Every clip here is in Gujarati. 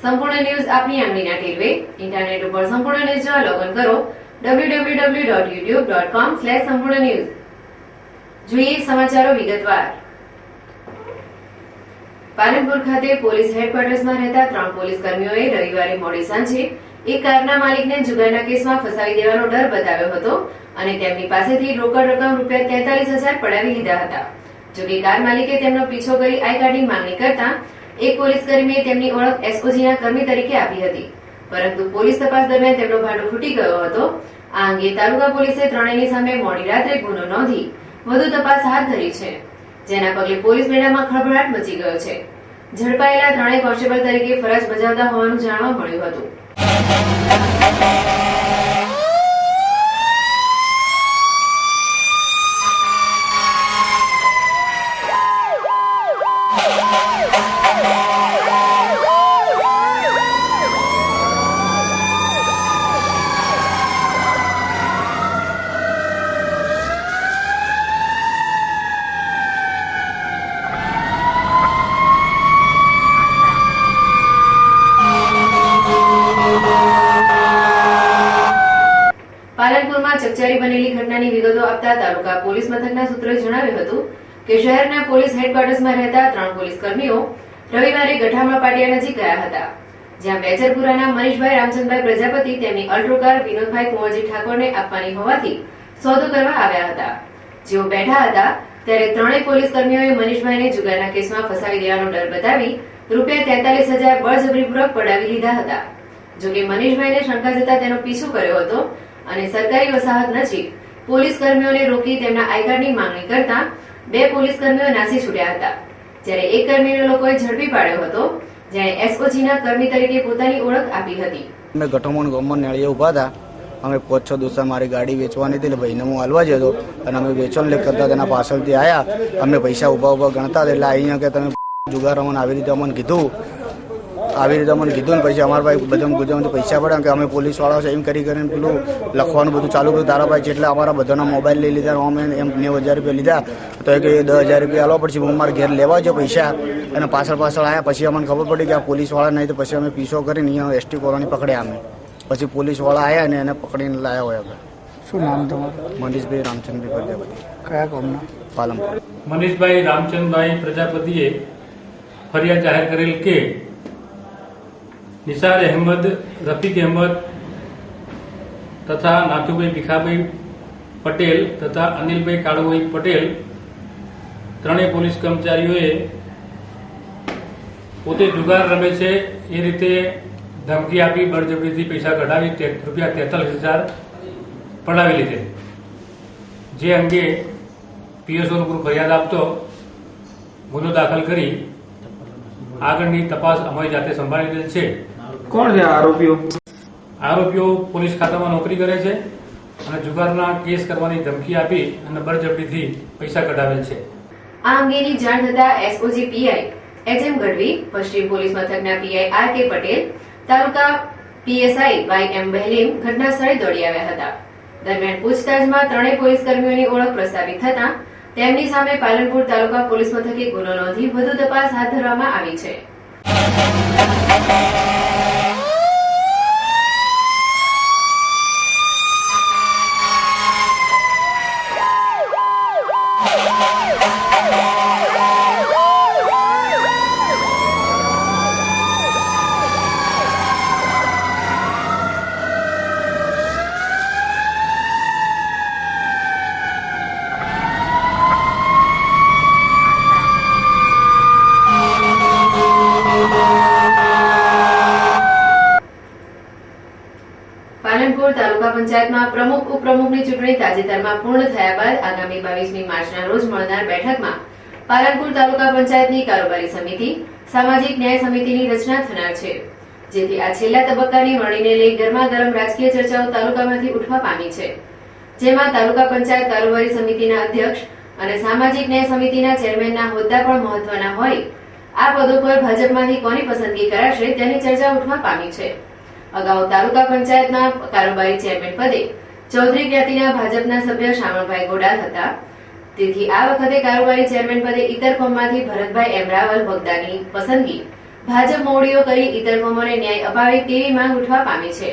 સંપૂર્ણ ન્યૂઝ આપની આંગળીના ટેરવે ઇન્ટરનેટ ઉપર સંપૂર્ણ ન્યૂઝ જોવા લોગિન કરો www.youtube.com/સંપૂર્ણ ન્યૂઝ। જોઈએ સમાચારો વિગતવાર। પાલનપુર ખાતે પોલીસ હેડક્વાર્ટર્સમાં રહેતા 3 પોલીસ કર્મીઓએ રવિવારે મોડી સાંજે એક કારના માલિકને જુગારના કેસમાં ફસાવી દેવાનો ડર બતાવ્યો હતો અને તેમની પાસેથી રોકડ રકમ ₹43,000 પડાવી લીધા હતા। જોકે કાર માલિકે તેમનો પીછો કરી આઈ કાર્ડની માંગણી કરતા એક પોલીસ કર્મીએ તેમની ઓળખ એસઓજીના કર્મી તરીકે આપી હતી, પરંતુ પોલીસ તપાસ દરમિયાન તેમનો ભાંડો ફૂટી ગયો હતો। આ અંગે તાલુકા પોલીસે ત્રણેયની સામે મોડી રાત્રે ગુનો નોંધી વધુ તપાસ હાથ ધરી છે, જેના પગલે પોલીસ બેડામાં ખળભળાટ મચી ગયો છે। ઝડપાયેલા ત્રણેય કોન્સ્ટેબલ તરીકે ફરજ બજાવતા હોવાનું જાણવા મળ્યું હતું। પાલનપુરમાં ચકચારી બનેલી ઘટનાની વિગતો આપતા તાલુકા પોલીસ મથકના સૂત્રોએ જણાવ્યું હતું કે શહેરના પોલીસ હેડક્વાર્ટર્સમાં રહેતા 3 પોલીસ કર્મીઓ રવિવારે ગઠામણ પાટિયા નજીક ગયા હતા, જ્યાં બેચરપુરાના મનીષભાઈ રામચંદભાઈ પ્રજાપતિ તેમની અલ્ટ્રો કાર વિનોદભાઈ કુંવરજી ઠાકોરને આપવાની હોવાથી સોદો કરવા આવ્યા હતા। જેઓ બેઠા હતા ત્યારે ત્રણેય પોલીસ કર્મીઓએ મનીષભાઈને જુગારના કેસમાં ફસાવી દેવાનો ડર બતાવી ₹43,000 બળજબરીપૂર્વક પડાવી લીધા હતા। જોકે મનીષભાઈને શંકા જતા તેનો પીછો કર્યો હતો અને સરકારી વસાહત નજીક પોલીસ કર્મીઓને રોકી તેમના આઈ કાર્ડની માંગણી કરતા 2 પોલીસ કર્મીઓ નાસી છૂટ્યા હતા, જ્યારે એક કર્મીને લોકોએ ઝડપી પાડ્યો હતો, જેણે એસઓજીના કર્મી તરીકે પોતાની ઓળખ આપી હતી। અમે ગઠમણ ગામમાં નેળીએ ઉભા હતા। અમે 5-6 દોસ્તા મારી ગાડી વેચવાની હતી, એટલે ભાઈને હું હાલવા જતો અને અમે વેચવાનું લેખ કરતા તેના પાછળથી આવ્યા। અમે પૈસા ઉભા ગણતા એટલે અહીંયા કે તમે જુગાર રમણ આવી રીતે અમને કીધું ને પછી અમારા ભાઈ બધા ગુજરાતમાંથી પૈસા પડ્યા કે અમે પોલીસ વાળા છે એમ કરીને પેલું લખવાનું બધું ચાલુ કર્યું। તારા ભાઈ જેટલા અમારા બધાના મોબાઈલ લઈ લીધા, અમે એમ 90,000 લીધા, તો એ કે 10,000 આલો પડશે। હું મારા ઘેર લેવા જો પૈસા અને પાછળ આવ્યા। પછી અમને ખબર પડી કે આ પોલીસ વાળા નહીં, તો પછી અમે પીછો કરીને અહીંયા એસટી કોલોની પકડ્યા। અમે પછી પોલીસ વાળા આવ્યા ને એને પકડીને લાયા હોય। આપણે શું નામ તમારું? મનીષભાઈ રામચંદ્રભાઈ પ્રજાપતિ। કયા ગામના? પાલનપુર। મનીષભાઈ રામચંદભાઈ પ્રજાપતિએ ફરિયાદ જાહેર કરેલ કે નિસાર અહેમદ, રફીક અહેમદ તથા નાથુભાઈ ભીખાભાઈ પટેલ તથા અનિલભાઈ કાળુભાઈ પટેલ ત્રણેય પોલીસ કર્મચારીઓએ પોતે જુગાર રમે છે એ રીતે ધમકી આપી બળજબરીથી પૈસા કઢાવી ₹43,000 પડાવી લીધે, જે અંગે પીએસઓ રૂબરૂ ફરિયાદ આપતો ગુનો દાખલ કરી આગળની તપાસ અમારી જાતે સંભાળી લીધેલ છે। કોણ છે આરોપીઓ? આરોપીઓ પોલીસ ખાતામાં નોકરી કરે છે અને જુગારના કેસ કરવાની ધમકી આપી અને બળજબરીથી પૈસા કઢાવેલ છે। આ અંગેની જાણ થતા એસઓજી પીઆઈ એચએમ ગઢવી, પશ્ચિમ પોલીસ મથકના પીઆઈ આર.કે. પટેલ, તાલુકા પીએસઆઈ વાય.એમ. બહેલીમ ઘટના સ્થળે દોડી આવ્યા હતા। દરમિયાન પૂછતાછમાં ત્રણેય પોલીસ કર્મીઓની ઓળખ પ્રસ્તાવિત થતા તેમની સામે પાલનપુર તાલુકા પોલીસ મથકે ગુનો નોંધી વધુ તપાસ હાથ ધરવામાં આવી છે। પાલનપુર તાલુકા પંચાયતમાં પ્રમુખ ઉપપ્રમુખની ચૂંટણી તાજેતરમાં પૂર્ણ થયા બાદ આગામી 22મી માર્ચના રોજ મળનાર બેઠકમાં પાલનપુર તાલુકા પંચાયતની કારોબારી સમિતિ, સામાજિક ન્યાય સમિતિની રચના થનાર છે, જેથી આ છેલ્લા તબક્કાની વરણીને લઈ ગરમાગરમ રાજકીય ચર્ચાઓ તાલુકામાંથી ઉઠવા પામી છે, જેમાં તાલુકા પંચાયત કારોબારી સમિતિના અધ્યક્ષ અને સામાજિક ન્યાય સમિતિના ચેરમેનના હોદ્દા પણ મહત્વના હોય। આ પદો પર ભાજપમાંથી કોની પસંદગી કરાશે તેની ચર્ચા ઉઠવા પામી છે। અગાઉ તાલુકા પંચાયતના કારોબારી ચેરમેન પદે ચૌધરી જ્ઞાતિના ભાજપના સભ્ય શામળભાઈ ગોડાલ હતા, તેથી આ વખતે કારોબારી ચેરમેન પદે ઇતર કોમમાંથી ભરતભાઈ એમ રાવલ ભગદાની પસંદગી ભાજપ મોવડીઓ કરી ઇતર કોમોને ન્યાય અપાવે તેવી માંગ ઉઠવા પામી છે.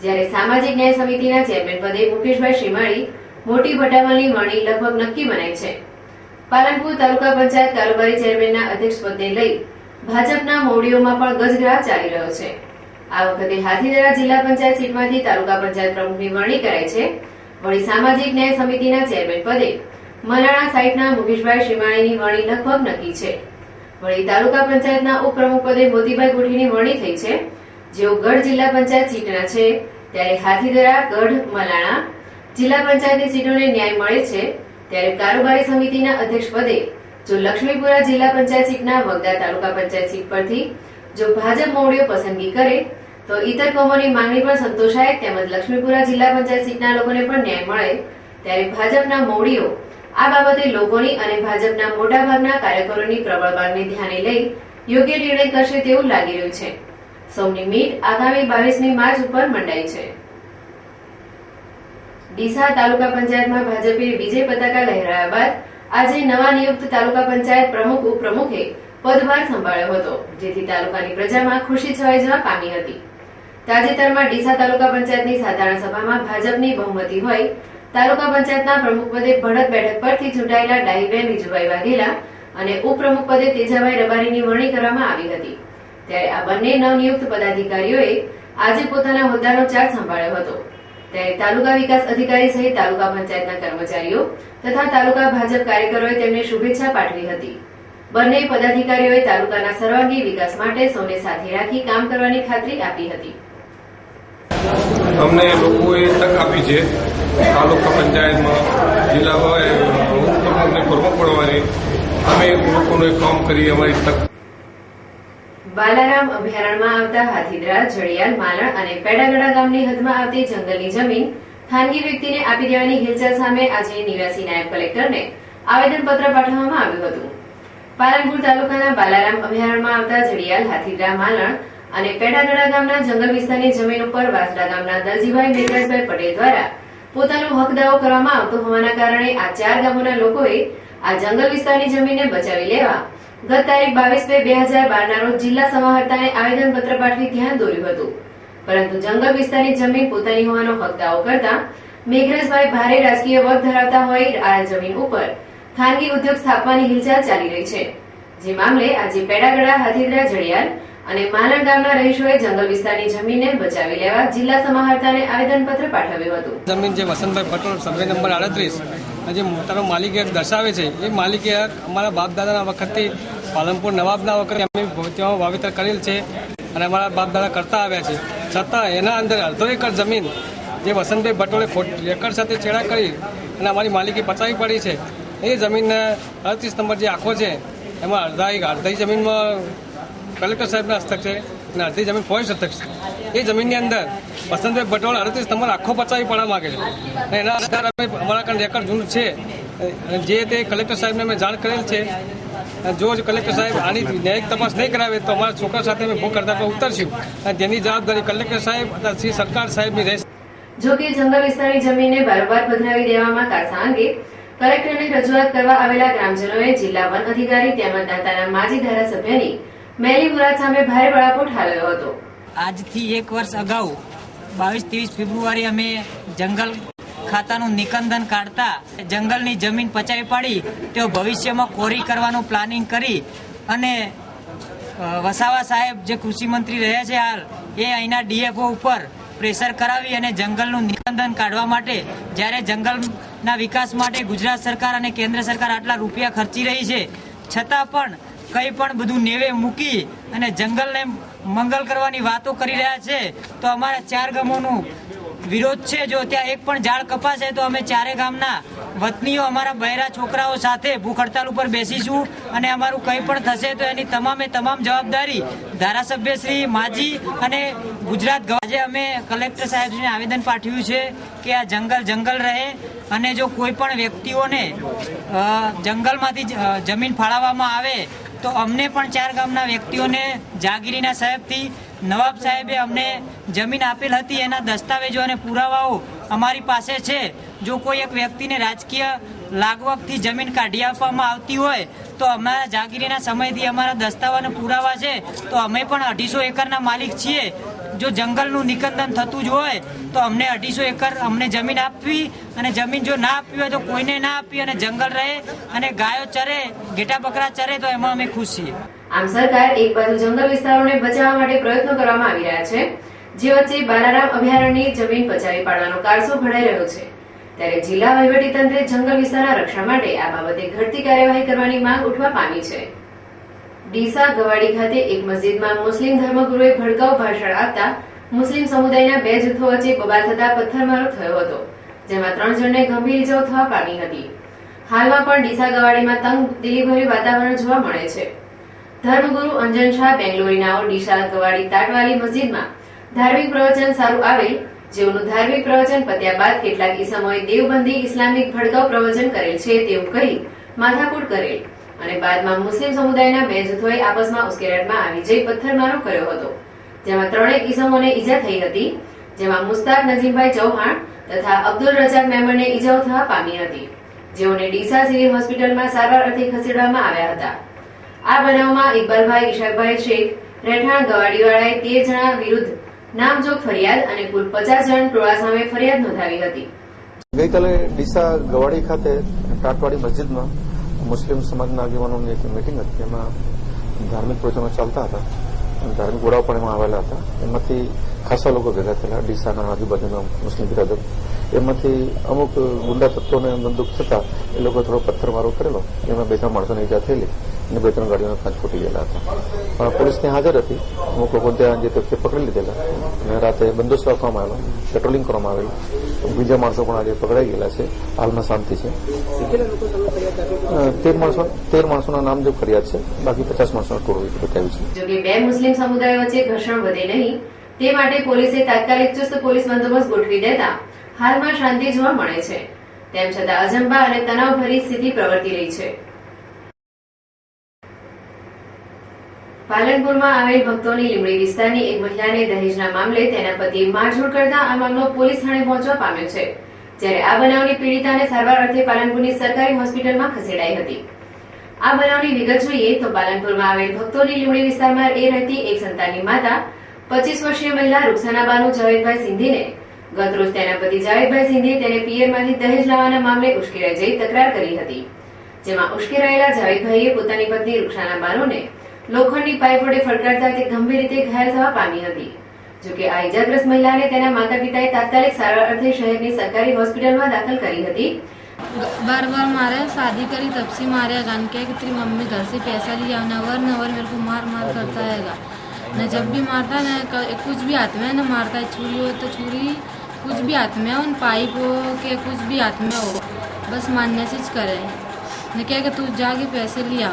જ્યારે સામાજિક ન્યાય સમિતિના ચેરમેન પદે મુકેશભાઈ શ્રીમાળી મોટી ભટામણની વરણી લગભગ નક્કી બનાય છે. પાલનપુર તાલુકા પંચાયત કારોબારી ચેરમેનના અધ્યક્ષ પદને લઈ ભાજપના મોવડીઓમાં પણ ગજગ્રાહ ચાલી રહ્યો છે. આ વખતે હાથીદરા જિલ્લા પંચાયત સીટમાંથી તાલુકા પંચાયત પ્રમુખની વરણી કરાઈ છે. વળી સામાજિક ન્યાય સમિતિના ચેરમેન પદે મલાણા સાઇટના મુકેશભાઈ શ્રીમાળીની વરણી લગભગ નક્કી છે. વળી તાલુકા પંચાયતના ઉપપ્રમુખ પદે મોતીભાઈ ગોઠીની વરણી થઈ છે, જેઓ ગઢ જિલ્લા પંચાયત સીટના છે. ત્યારે હાથીદરા, ગઢ, મલાણા જિલ્લા પંચાયતની સીટોને ન્યાય મળે છે. ત્યારે કારોબારી સમિતિના અધ્યક્ષ પદે જો લક્ષ્મીપુરા જિલ્લા પંચાયત સીટના વગદા તાલુકા પંચાયત સીટ પરથી જો ભાજપ મોવડીઓ પસંદગી કરે તો ઇતર કોમોની માંગણી પણ સંતોષાય તેમજ લક્ષ્મીપુરા જિલ્લા પંચાયત સીટના લોકોને પણ ન્યાય મળે. ત્યારે ભાજપના મોવડીઓ આ બાબતે લોકોની અને ભાજપના મોટાભાગના કાર્યકરોની પ્રબળ માંગને ધ્યાને લઈ યોગ્ય નિર્ણય કરશે તેવું લાગી રહ્યું છે. સૌની મીટ આગામી 22મી માર્ચ ઉપર મંડાઈ છે. ડીસા તાલુકા પંચાયતમાં ભાજપે વિજય પતાકા લહેરાયા બાદ આજે નવા નિયુક્ત તાલુકા પંચાયત પ્રમુખ ઉપપ્રમુખે પદભાર સંભાળ્યો હતો, જેથી તાલુકાની પ્રજામાં ખુશી છવાઈ જવા પામી હતી. તાજેતરમાં ડીસા તાલુકા પંચાયતની સાધારણ સભામાં ભાજપની બહુમતી હોય તાલુકા પંચાયતના પ્રમુખ પદે ભડત બેઠક પરથી ચૂંટાયેલા ડાહીબેન વિજુભાઈ વાઘેલા અને ઉપપ્રમુખ પદે તેજાભાઈ રબારીની વરણી કરવામાં આવી હતી. ત્યારે આ બંને નવનિયુક્ત પદાધિકારીઓએ આજે પોતાના હોદ્દાનો ચાર્જ સંભાળ્યો હતો. ત્યારે તાલુકા વિકાસ અધિકારી સહિત તાલુકા પંચાયતના કર્મચારીઓ તથા તાલુકા ભાજપ કાર્યકરોએ તેમને શુભેચ્છા પાઠવી હતી. બંને પદાધિકારીઓએ તાલુકાના સર્વાંગી વિકાસ માટે સૌને સાથે રાખી કામ કરવાની ખાતરી આપી હતી. અમને લોકોએ તક આપી છે તાલુકા પંચાયતમાં જિલ્લા પ્રમુખ પડવાની. અમે લોકોને કામ કરી અમારી તક. બાલારામ અભયારણ્યમાં આવતા હાથીદરા, જડિયાલ, માલણ અને પેડાગડા ગામની હદમાં આવતી જંગલની જમીન ખાનગી વ્યક્તિને આપી દેવાની હિલચાલ સામે આજે નિવાસી નાયબ કલેક્ટરને આવેદનપત્ર પાઠવવામાં આવ્યું હતું. પાલનપુર તાલુકાના બાલારામ અભયારણ્યમાં આવતા જડિયાલ, હાથીદરા, માલણ અને પેડાગડા ગામના જંગલ વિસ્તારની જમીન ઉપર વાસડા ગામના દલજીભાઈ મેઘરાજભાઈ પટેલ દ્વારા પોતાનો હક દાવો કરવામાં આવતો હોવાના કારણે આ 4 ગામોના લોકોએ આ જંગલ વિસ્તારની જમીનને બચાવી લેવા ગત તારીખ 22/2/2012 ના રોજ જિલ્લા સમાહર્તાને આવેદનપત્ર પાઠવી ધ્યાન દોર્યું હતું. પરંતુ જંગલ વિસ્તારની જમીન પોતાની હોવાનો હક દાવો કરતા મેઘરાજભાઈ ભારે રાજકીય વર્ગ ધરાવતા હોય આ જમીન ઉપર ખાનગી ઉદ્યોગ સ્થાપવાની હિલચાલ ચાલી રહી છે. જે મામલે આજે પેડાગડા, હાથીદરા, જડિયાલ અને માલણ ગામના રહીશોએ જંગલ વિસ્તારની જમીનને બચાવી લેવા જિલ્લા સમાહર્તાને આવેદનપત્ર પાઠવ્યું હતું. જમીન જે વસંતભાઈ પટેલ સર્વે નંબર 38 જે મોટાનો માલિકી હક દર્શાવે છે, એ માલિકી હક અમારા બાપ દાદાના વખતથી પાલનપુર નવાબના વખતે અમે ત્યાં વાવેતર કરેલ છે અને અમારા બાપ દાદા કરતા આવ્યા છે. છતાં એના અંદર અડધો એકર જમીન જે વસંતભાઈ પટેલે રેકર્ડ સાથે છેડા કરી અને અમારી માલિકી પચાવી પડી છે. એ જમીનને 38 નંબર જે આખો છે એમાં અડધી જમીનમાં કલેક્ટર સાહેબના હસ્તક છે અને અડધી જમીન ફોરેસ્ટ હસ્તક છે. એ જમીનની અંદર વસંતભાઈ પટેલ 38 નંબર આખો પચાવી પડવા માંગે છે અને એના આધાર અમે અમારા કારણે રેકર્ડ જૂનું છે જે તે કલેક્ટર સાહેબને અમે જાણ કરેલ છે. જો કલેક્ટર સાહેબ આની ન્યાયિક તપાસ નહીં કરાવે તો અમારા છોકરા સાથે અમે ભૂખ કરતા પર ઉતરશું અને તેની જવાબદારી કલેક્ટર સાહેબ અથવા શ્રી સરકાર સાહેબની રહેશે. જો કે જંગલ વિસ્તારની જમીનને બારોબાર પધરાવી દેવામાં કારસા અંગે કલેક્ટરને રજૂઆત કરવા આવેલા ગ્રામજનોએ જિલ્લા વન અધિકારી તેમજ દાંતાના માજી ધારાસભ્યની મેલી મુરાદ સામે ભારે બળાપો ઠાલવ્યો હતો. આજથી 1 વર્ષ અગાઉ 22-23 ફેબ્રુઆરી અમે જંગલ ખાતાનું નિકંદન કાઢતા જંગલની જમીન પચાવી પાડી તેઓ ભવિષ્યમાં કોરી કરવાનું પ્લાનિંગ કરી અને વસાવા સાહેબ જે કૃષિ મંત્રી રહ્યા છે હાલ, એ અહીંના ડીએફઓ ઉપર પ્રેશર કરાવી અને જંગલનું નિકંદન કાઢવા માટે, જ્યારે જંગલના વિકાસ માટે ગુજરાત સરકાર અને કેન્દ્ર સરકાર આટલા રૂપિયા ખર્ચી રહી છે, છતાં પણ કંઈ પણ બધું નેવે મૂકી અને જંગલને મંગલ કરવાની વાતો કરી રહ્યા છે. તો અમારા 4 ગામોનું વિરોધ છે. જો ત્યાં એક પણ ઝાડ કપાશે તો અમે 4 ગામના વતનીઓ અમારા બહેરા છોકરાઓ સાથે ભૂખ હડતાલ ઉપર બેસીશું અને અમારું કંઈ પણ થશે તો એની તમામે તમામ જવાબદારી ધારાસભ્ય શ્રી માજી અને ગુજરાત આજે અમે કલેક્ટર સાહેબને આવેદન પાઠવ્યું છે કે આ જંગલ રહે અને જો કોઈ પણ વ્યક્તિઓને જંગલમાંથી જમીન ફાળવવામાં આવે તો અમને પણ 4 ગામના વ્યક્તિઓને જાગીરીના સાહેબથી નવાબ સાહેબે અમને જમીન આપેલ હતી, એના દસ્તાવેજો અને પુરાવાઓ અમારી પાસે છે. જો કોઈ એક વ્યક્તિને રાજકીય લાગવકથી જમીન કાઢી આપવામાં આવતી હોય તો અમારા જાગીરીના સમયથી અમારા દસ્તાવેજ પુરાવા છે, તો અમે પણ 250 એકરના માલિક છીએ. જો જંગલનું નિકંદન થતું જ હોય તો અમને 250 એકર અમને જમીન આપવી, અને જમીન જો ના આપવી હોય તો કોઈને ના આપવી, અને જંગલ રહે અને ગાયો ચરે, ઘેટા બકરા ચરે, તો એમાં અમે ખુશ છીએ. આમ સરકાર એક બાજુ જંગલ વિસ્તારોને બચાવવા માટે પ્રયત્નો કરવામાં આવી રહ્યા છે, જે વચ્ચે બાલારામ અભયારણ્યની જમીન પચાવી પાડવાનો કારસો ઘડાઈ રહ્યો છે, ત્યારે જિલ્લા વહીવટીતંત્રે જંગલ વિસ્તારના રક્ષણ માટે આ બાબતે ઘટતી કાર્યવાહી કરવાની માંગ ઉઠવા પામી છે. ડીસા ગવાડી ખાતે એક મસ્જિદમાં મુસ્લિમ ધર્મગુરુએ ભડકાઉ ભાષણ આપતા મુસ્લિમ સમુદાયના 2 જૂથો વચ્ચે બબાલ થતા પથ્થરમારો થયો હતો, જેમાં 3 જણને ગંભીર ઇજાઓ થવા પામી હતી. હાલમાં પણ ડીસા ગવાડીમાં તંગ દિલીભર્યું વાતાવરણ જોવા મળે છે. ધર્મગુરુ અંજન શાહ બેંગ્લોરીનાઓ ડીસા ગવાડી તાટવાલી મસ્જિદમાં ધાર્મિક પ્રવચન સારું આવેલ, જેઓનું ધાર્મિક પ્રવચન પત્યા બાદ કેટલાક ઈસમોએ દેવબંધી ઇસ્લામિક ભડકાઉ પ્રવચન કરેલ છે તેવું કહી માથાકૂટ કરેલ, અને બાદમાં મુસ્લિમ સમુદાયના 2 જૂથોએ આપસમાં ઉશ્કેરાટમાં આવી જઈ પથ્થરમારો કર્યો હતો, જેમાં 3 ઈસમોને ઈજા થઈ હતી, જેમાં મુસ્તાક નજીમભાઈ ચૌહાણ તથા અબ્દુલ રજાક મેમણને ઈજાઓ થવા પામી હતી, જેઓને ડીસા સિવિલ હોસ્પિટલમાં સારવાર અર્થે ખસેડવામાં આવ્યા હતા. આ બનાવમાં ઇકબાલભાઈ ઈશાકભાઈ શેખ રહેઠાણ ગવાડીવાળાએ 13 જણા વિરુદ્ધ નામજોગ ફરિયાદ અને કુલ 50 જણ ટોળા સામે ફરિયાદ નોંધાવી હતી. ગઈકાલે ડીસા ગવાડી ખાતે ટાટવાડી મસ્જિદમાં મુસ્લિમ સમાજના આગેવાનોની એક મિટિંગ હતી. એમાં ધાર્મિક પ્રવચનો ચાલતા હતા અને ધાર્મિક ઓરાઓ પણ એમાં આવેલા હતા. એમાંથી ખાસા લોકો ભેગા થયેલા, ડીસાના આજુબાજુના મુસ્લિમ બિરાદર. એમાંથી અમુક ગુંડા તત્વોને બંદૂક થતા એ લોકો થોડો પથ્થરમારો કરેલો, એમાં 2-3 માણસોને ઈજા થયેલી અને 2-3 ગાડીઓના કાચ ફૂટી ગયેલા હતા. પણ પોલીસ ત્યાં હાજર હતી, અમુક લોકો ત્યાં જે તથ્ય પકડી લીધેલા અને રાતે બંદોબસ્ત રાખવામાં આવેલો, પેટ્રોલિંગ કરવામાં આવેલું. બીજા માણસો પણ આજે પકડાઈ ગયેલા છે. હાલમાં શાંતિ છે. 13 માણસોના નામ જો ફરિયાદ છે, બાકી 50 માણસોના ટોળું બતાવ્યું છે. જોકે 2 મુસ્લિમ સમુદાયો વચ્ચે ઘર્ષણ વધે નહીં તે માટે પોલીસે તાત્કાલિક ચુસ્ત પોલીસ બંદોબસ્ત ગોઠવી દેતા હાલમાં શાંતિ જોવા મળે છે. તેમ છતાં અજંબા અને તણાવભરી સ્થિતિ પ્રવર્તી રહી છે. પાલનપુરમાં આવેલ ભક્તોની લીમડી વિસ્તારની એક મહિલાને દહેજના મામલે તેના પતિએ મારઝૂડ કરતા આ મામલો પોલીસ થાણે પહોંચવા પામ્યો છે, જ્યારે આ બનાવની પીડિતાને સારવાર અર્થે પાલનપુરની સરકારી હોસ્પિટલમાં ખસેડાઈ હતી. આ બનાવની વિગત જોઈએ તો પાલનપુરમાં આવેલ ભક્તોની લીમડી વિસ્તારમાં રહેતી એક સંતાનની માતા 25 વર્ષીય મહિલા રૂકસાનાબાનુ જાવેદભાઈ સિંધીને ગતરોજ તેના પતિ જાવેદભાઈ સિંધીએ તેને પિયરમાંથી દહેજ લાવવાના મામલે ઉશ્કેરાઈ જઈ તકરાર કરી હતી, જેમાં ઉશ્કેરાયેલા જાવેદભાઈએ પોતાની પત્ની રૂકસાનાબાનુને લોખંડની પાઇપ વડે ફટકારતા તે ગંભીર રીતે ઘાયલ થવા પામી હતી. જોકે આ ઇજાગ્રસ્ત મહિલાને તેના માતા પિતાએ તાત્કાલિક સારવાર અર્થે શહેરની સરકારી હોસ્પિટલમાં દાખલ કરી હતી. बार बार मारे, शादी करी तब से मारे गान के तेरी मम्मी घर से पैसा लिया, नवर नवर मेरे को मार मार करता है न जब भी मारता है न कुछ भी हाथ में न मारता है, छुरी हो तो छुरी, कुछ भी हाथ में हो, पाइप हो के कुछ भी हाथ में हो, बस मारने से करे न क्या कि तू जाके पैसे लिया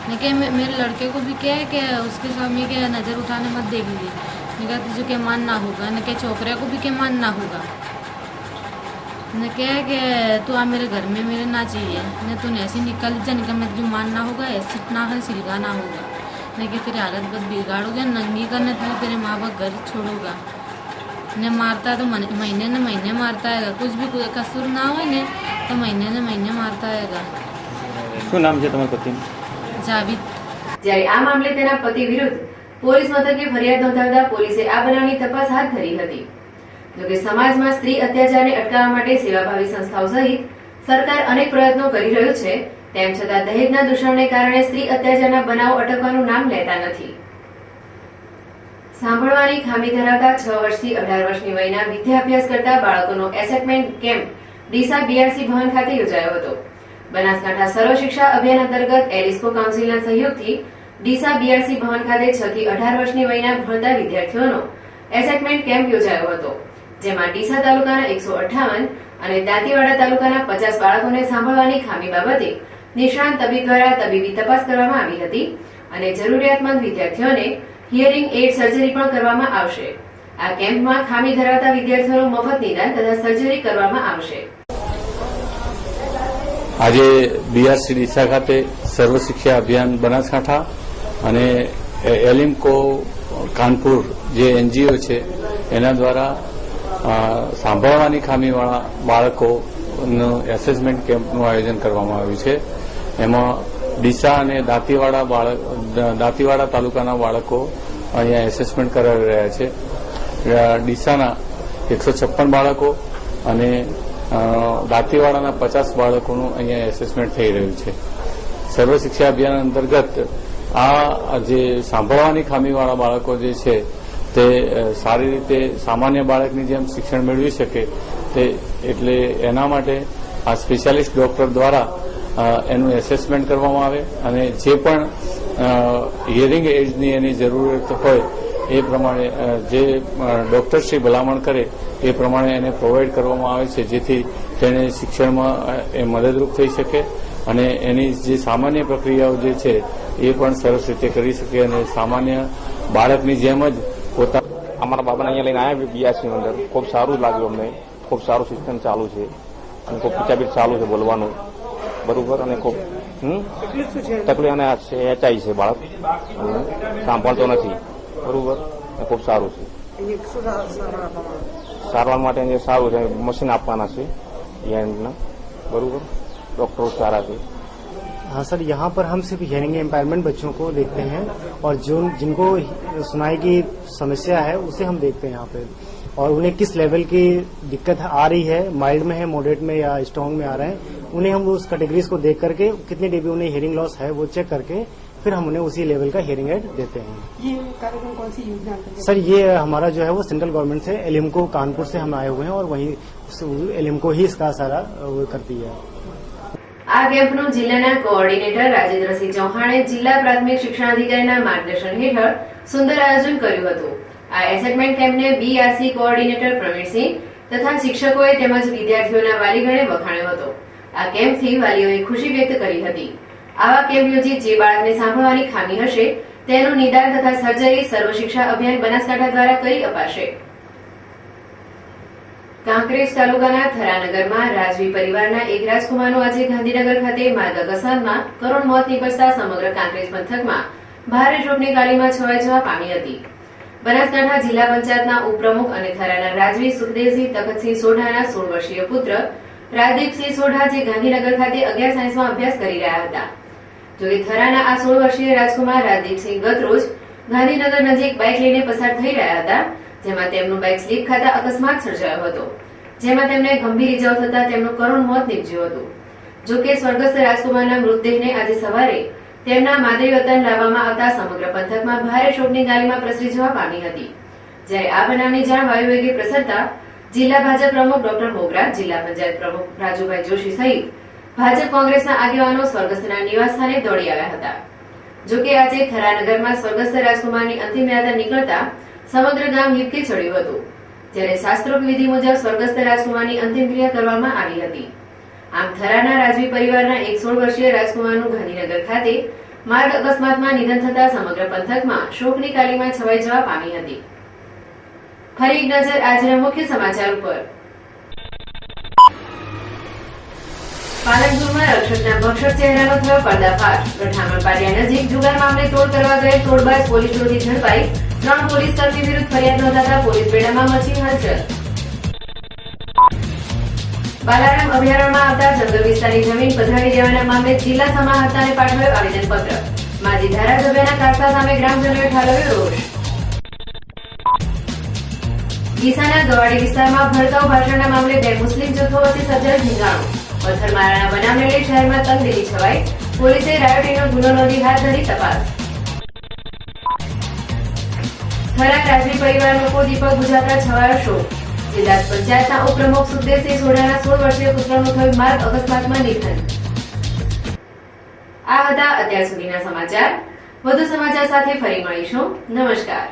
न क्या मेरे लड़के को भी क्या कि उसके स्वामी के नज़र उठाने मत देगी, न क्या तुझे के मानना होगा, न क्या छोकरे को भी के मानना होगा, न क्या कि तू आ मेरे घर में मेरे ना चाहिए, न तूने ऐसे निकल जा, निकल मैं तुझे मानना होगा, ऐसे ना कर सिलगाना होगा, न कि तेरी हालत बस बिगाड़ोगे, नंगी करने तू तेरे माँ बाप घर छोड़ोगा, ने मारता है तो महीने न महीने मारता है, कुछ भी कसूर ना हो ने तो महीने न महीने मारता है. શું નામ છે તમારા પતિનું? जाविद. જ્યારે આ મામલે તેના પતિ વિરુદ્ધ પોલીસ મથકે ફરિયાદ નોંધાવતા પોલીસે આ બનાવની તપાસ હાથ ધરી હતી. જોકે સમાજમાં સ્ત્રી અત્યાચારને અટકાવવા માટે સેવાભાવી સંસ્થાઓ સહિત સરકાર અનેક પ્રયત્નો કરી રહ્યું છે, તેમ છતાં દહેજના દૂષણને કારણે સ્ત્રી અત્યાચારના બનાવો અટકવાનું નામ લેતા નથી. સાંભળવાની ખામી ધરાવતા 6 વર્ષથી 18 વર્ષની વયના વિદ્યાભ્યાસ કરતા બાળકોનો એસેસમેન્ટ કેમ્પ ડીસા બીઆરસી ભવન ખાતે યોજાયો હતો. બનાસકાંઠા સર્વ શિક્ષા અભિયાન અંતર્ગત એલિસ્કો કાઉન્સિલના સહયોગથી ડીસા બીઆરસી ભવન ખાતે 6 થી 18 વર્ષની વયના ભણતા વિદ્યાર્થીઓનો એસેસમેન્ટ કેમ્પ યોજાયો હતો, જેમાં ડીસા તાલુકાના 158 અને દાંતીવાડા તાલુકાના 50 બાળકોને સાંભળવાની ખામી બાબતે નિષ્ણાંત તબીબ દ્વારા તબીબી તપાસ કરવામાં આવી હતી અને જરૂરિયાતમંદ વિદ્યાર્થીઓને હિયરિંગ એડ સર્જરી પણ કરવામાં આવશે. આ કેમ્પમાં ખામી ધરાવતા વિદ્યાર્થીઓનું મફત નિદાન તથા સર્જરી કરવામાં આવશે. આજે બીઆરસી ડીસા ખાતે સર્વ શિક્ષા અભિયાન બનાસકાંઠા અને એલિમ્કો કાનપુર જે એનજીઓ છે એના દ્વારા સાંભળવાની ખામીવાળા બાળકોનું એસેસમેન્ટ કેમ્પનું આયોજન કરવામાં આવ્યું છે. એમાં ડીસા અને દાંતીવાડા તાલુકાના બાળકો અહીંયા એસેસમેન્ટ કરાવી રહ્યા છે. ડીસાના 156 બાળકો અને દાંતીવાડાના 50 બાળકોનું અહીંયા એસેસમેન્ટ થઈ રહ્યું છે. સર્વ શિક્ષા અભિયાન અંતર્ગત આ જે સાંભળવાની ખામીવાળા બાળકો જે છે તે સારી રીતે સામાન્ય બાળકની જેમ શિક્ષણ મેળવી શકે તે એટલે એના માટે આ સ્પેશિયાલિસ્ટ ડોક્ટર દ્વારા એનું એસેસમેન્ટ કરવામાં આવે અને જે પણ હિયરિંગ એડ્સની એની જરૂરત હોય એ પ્રમાણે જે ડોક્ટરશ્રી ભલામણ કરે એ પ્રમાણે એને પ્રોવાઈડ કરવામાં આવે છે, જેથી તેને શિક્ષણમાં એ મદદરૂપ થઈ શકે અને એની જે સામાન્ય પ્રક્રિયાઓ જે છે એ પણ સરસ રીતે કરી શકે અને સામાન્ય બાળકની જેમ જ પોતા. અમારા બાબાને અહીંયા લઈને આવ્યા બીઆરસી અંદર, ખૂબ સારું લાગ્યું અમને. ખૂબ સારું સિસ્ટમ ચાલુ છે અને ખૂબ પિચાપીટ ચાલુ છે બોલવાનું, બરોબર. અને ખૂબ તકલીફ અને હેચાઈ છે બાળક, સાંભળતો નથી, બરોબર. ખૂબ સારું છે. સારવાર માટે જે સારું છે મશીન આપવાના છે હિયરિંગના, બરોબર. डॉक्टर सारा से. हाँ सर, यहाँ पर हम सिर्फ हियरिंग एम्पायरमेंट बच्चों को देखते हैं और जिनको सुनाई की समस्या है उसे हम देखते हैं यहाँ पे, और उन्हें किस लेवल की दिक्कत आ रही है, माइल्ड में है, मॉडरेट में या स्ट्रॉन्ग में आ रहे हैं, उन्हें हम उस कैटेगरीज को देख करके कितने डीबी उन्हें हियरिंग लॉस है वो चेक करके फिर हम उन्हें उसी लेवल का हियरिंग एड देते हैं. ये कार्यक्रम कौन सी योजना है सर? ये हमारा जो है वो सेंट्रल गवर्नमेंट से एलिम्को कानपुर से हम आए हुए हैं और वहीं एलिम्को ही इसका सारा वो करती है. આ કેમ્પનું જિલ્લાના કોઓર્ડિનેટર રાજેન્દ્રસિંહ ચૌહાણે જિલ્લા પ્રાથમિક શિક્ષણાધિકારીના માર્ગદર્શન હેઠળ સુંદર આયોજન કર્યું હતું. આ એસેસમેન્ટ કેમ્પને બીઆરસી કોઓર્ડિનેટર પ્રવીણસિંહ તથા શિક્ષકોએ તેમજ વિદ્યાર્થીઓના વાલીગણે વખાણ્યો હતો. આ કેમ્પથી વાલીઓએ ખુશી વ્યક્ત કરી હતી. આવા કેમ્પ યોજી જે બાળકને સાંભળવાની ખામી હશે તેનું નિદાન તથા સર્જરી સર્વ શિક્ષા અભિયાન બનાસકાંઠા દ્વારા કરી અપાશે. કાંકરેજ તાલુકાના થરાનગરમાં રાજવી પરિવારના એક રાજકુમારનું આજે ગાંધીનગર ખાતે માર્ગ અકસ્માતમાં કરુણ મોત નીપજતા સમગ્ર કાંકરેજ પંથકમાં ભારે શોકની કાલીમાં છવાઈ જવા પામી હતી. બનાસકાંઠા જિલ્લા પંચાયતના ઉપપ્રમુખ અને થરાના રાજવી સુખદેવસિંહ તખતસિંહ સોઢાના 16 વર્ષીય પુત્ર રાજદીપસિંહ સોઢા જે ગાંધીનગર ખાતે 11 સાયન્સમાં અભ્યાસ કરી રહ્યા હતા. જોકે થરાના આ 16 વર્ષીય રાજકુમાર રાજદીપસિંહ ગતરોજ ગાંધીનગર નજીક બાઇક લઈને પસાર થઈ રહ્યા હતા, જેમાં તેમનું બાઇક સ્લીપ ખાતા અકસ્માત સર્જાયો હતો, જેમાં તેમને ગંભીર ઇજાઓ થતા તેમનું કરુણ મોત નીપજ્યું હતું. જોકે સ્વર્ગસ્થ રાજકુમારના મૃતદેહને આજે સવારે તેમના માદરી વતન લાવવામાં આવતા સમગ્ર પંથકમાં ભારે શોકની ગાલીમાં પ્રસરી જવા પામી હતી. જ્યારે આ બનાવની જાણ વાયુવેગે પ્રસરતા જિલ્લા ભાજપ પ્રમુખ ડોક્ટર મોગરા, જિલ્લા પંચાયત પ્રમુખ રાજુભાઈ જોશી સહિત ભાજપ કોંગ્રેસના આગેવાનો સ્વર્ગસ્થના નિવાસસ્થાને દોડી આવ્યા હતા. જોકે આજે થરાનગરમાં સ્વર્ગસ્થ રાજકુમારની અંતિમ યાત્રા નીકળતા સમગ્ર ગામ હિપકે ચડ્યું હતું, જ્યારે શાસ્ત્રોક્ત વિધિ મુજબ સ્વર્ગસ્થ રાજકુમારની અંતિમ ક્રિયા કરવામાં આવી હતી. આમ થરાના રાજવી પરિવારના 16 વર્ષીય રાજકુમારનું ગાંધીનગર ખાતે માર્ગ અકસ્માતમાં નિધન થતા સમગ્ર પંથકમાં શોકની કાલીમાં છવાઈ જવા પામી હતી. ફરી એક નજર આજના મુખ્ય સમાચાર ઉપર. પાલનપુરમાં રક્ષકના ભક્ષક ચહેરાનો થયો પર્દાફાશ. રઠામણ પાટિયા નજીક જુગાર મામલે તોડ કરવા ગયેલ તોડબાજ પોલીસ ટોળકી ઝડપાઈ. 3 પોલીસ કર્મી વિરુદ્ધ ફરિયાદ નોંધાતા પોલીસ બેડામાં મચી હલચલ. બાલારામ અભયારણ્યમાં આવતા જંગલ વિસ્તારની જમીન પધરાવી દેવાના મામલે જિલ્લા સમાહર્તાને પાઠવાયો આવેદનપત્ર. માજી ધારાસભ્યના કારસા સામે ગ્રામજનોએ ઠાલવ્યો રોષ. ડીસાના ગવાડી વિસ્તારમાં ભડકાઉ ભાષણના મામલે 2 મુસ્લિમ જૂથો વચ્ચે સર્જાયું ઝીંગાણું. પથ્થરમારાના બનાવને લઈ શહેરમાં તંગદિલી છવાઈ. પોલીસે રાયોટીનો ગુનો નોંધી હાથ ધરી તપાસ. થરા રાજવી પરિવાર લોકો દીપક બુઝાતા છવાયો શોક. જિલ્લા પંચાયતના ઉપપ્રમુખ સુખદેવસિંહ સોઢાના 16 વર્ષીય પુત્રનું થયું માર્ગ અકસ્માતમાં નિધન. આ હતા અત્યાર સુધીના સમાચાર. વધુ સમાચાર સાથે ફરી મળીશું. નમસ્કાર.